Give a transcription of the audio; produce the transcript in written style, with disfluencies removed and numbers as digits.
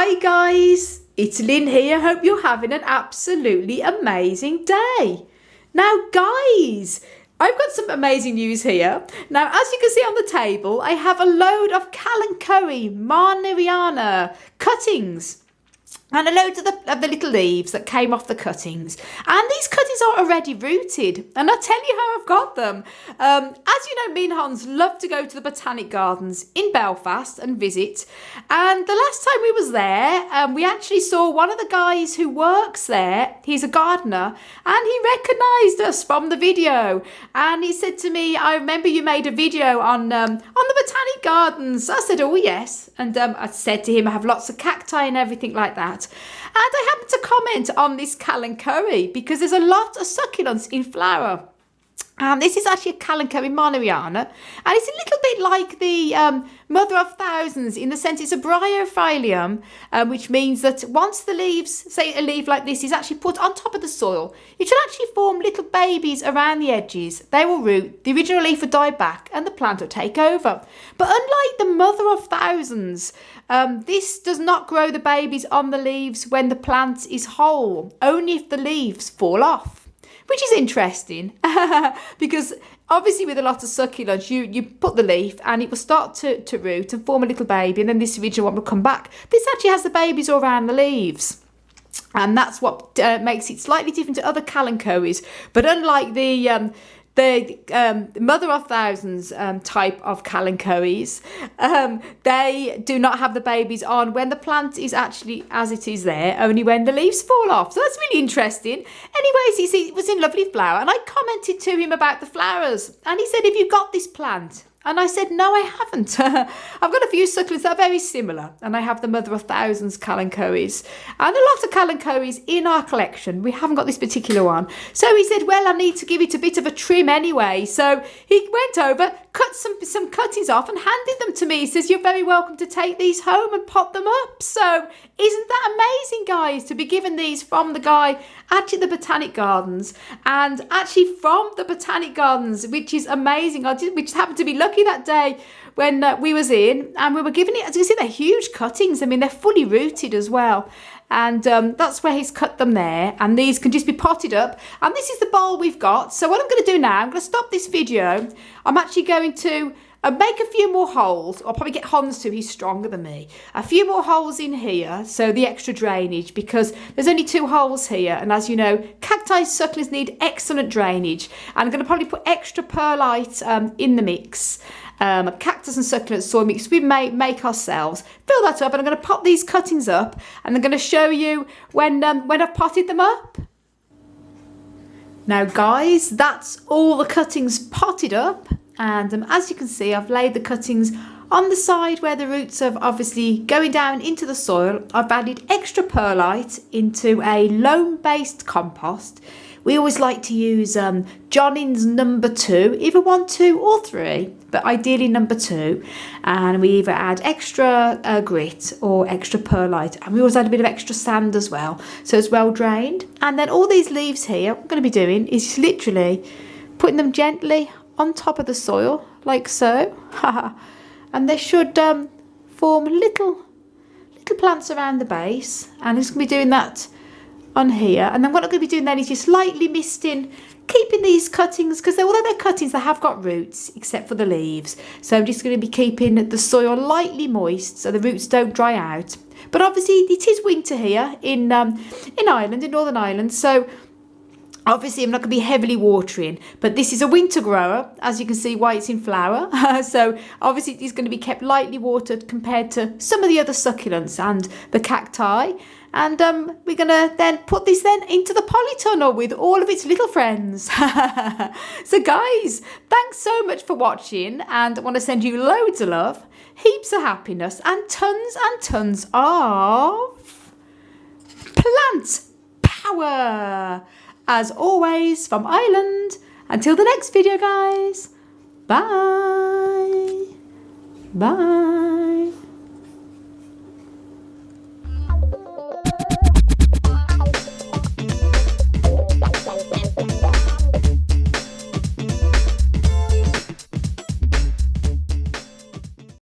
Hi guys, it's Lynn here. Hope you're having an absolutely amazing day. Now guys, I've got some amazing news here. Now as you can see on the table, I have a load of Kalanchoe marnieriana cuttings. And a load of the little leaves that came off the cuttings. And these cuttings are already rooted. And I'll tell you how I've got them. As you know, me and Hans love to go to the Botanic Gardens in Belfast and visit. And the last time we was there, we actually saw one of the guys who works there. He's a gardener. And he recognised us from the video. And he said to me, I remember you made a video on the Botanic Gardens. I said, oh yes. And I said to him, I have lots of cacti and everything like that. And I happened to comment on this Kalanchoe because there's a lot of succulents in flower. And this is actually a Kalanchoe marnieriana. And it's a little bit like the mother of thousands in the sense it's a bryophyllum, which means that once the leaves, say a leaf like this, is actually put on top of the soil, it should actually form little babies around the edges. They will root, the original leaf will die back, and the plant will take over. But unlike the mother of thousands, this does not grow the babies on the leaves when the plant is whole, only if the leaves fall off. Which is interesting because obviously with a lot of succulents, you put the leaf and it will start to root and form a little baby, and then this original one will come back. This actually has the babies all around the leaves. And that's what makes it slightly different to other Kalanchoes. But unlike the mother of thousands type of Kalanchoes, they do not have the babies on when the plant is actually as it is there, only when the leaves fall off. So that's really interesting. Anyways, you see, it was in lovely flower, and I commented to him about the flowers, and he said, have you got this plant? And I said, no, I haven't. I've got a few succulents that are very similar. And I have the mother of thousands Kalanchoes. And a lot of Kalanchoes in our collection. We haven't got this particular one. So he said, well, I need to give it a bit of a trim anyway. So he went over, cut some cuttings off and handed them to me. He says, you're very welcome to take these home and pot them up. So isn't that amazing, guys, to be given these from the guy actually the Botanic Gardens, and actually from the Botanic Gardens, which is amazing. We just happened to be lucky that day when we was in, and we were given it. As you can see, they're huge cuttings. I mean, they're fully rooted as well. And that's where he's cut them there. And these can just be potted up. And this is the bowl we've got. So what I'm going to do now, I'm going to stop this video. I'm actually going to make a few more holes. I'll probably get Hans to, he's stronger than me. A few more holes in here, so the extra drainage, because there's only 2 holes here. And as you know, cacti succulents need excellent drainage. And I'm going to probably put extra perlite in the mix. Cactus and succulent soil mix we make ourselves. Fill that up, and I'm going to pop these cuttings up, and I'm going to show you when I've potted them up. Now guys, that's all the cuttings potted up. And as you can see, I've laid the cuttings on the side where the roots are obviously going down into the soil. I've added extra perlite into a loam-based compost. We always like to use Johnnings number 2, either 1, 2 or 3, but ideally number 2. And we either add extra grit or extra perlite. And we always add a bit of extra sand as well, so it's well drained. And then all these leaves here, what I'm going to be doing is just literally putting them gently on top of the soil, like so. And they should form little plants around the base. And I'm just going to be doing that on here. And then what I'm going to be doing then is just lightly misting, keeping these cuttings, because although they're cuttings, they have got roots, except for the leaves. So I'm just going to be keeping the soil lightly moist so the roots don't dry out. But obviously it is winter here in Ireland, in Northern Ireland. So obviously I'm not going to be heavily watering, but this is a winter grower, as you can see why it's in flower. So obviously it's going to be kept lightly watered compared to some of the other succulents and the cacti. And we're going to then put this then into the polytunnel with all of its little friends. So guys, thanks so much for watching, and I want to send you loads of love, heaps of happiness, and tons of plant power. As always, from Ireland. Until the next video, guys. Bye. Bye.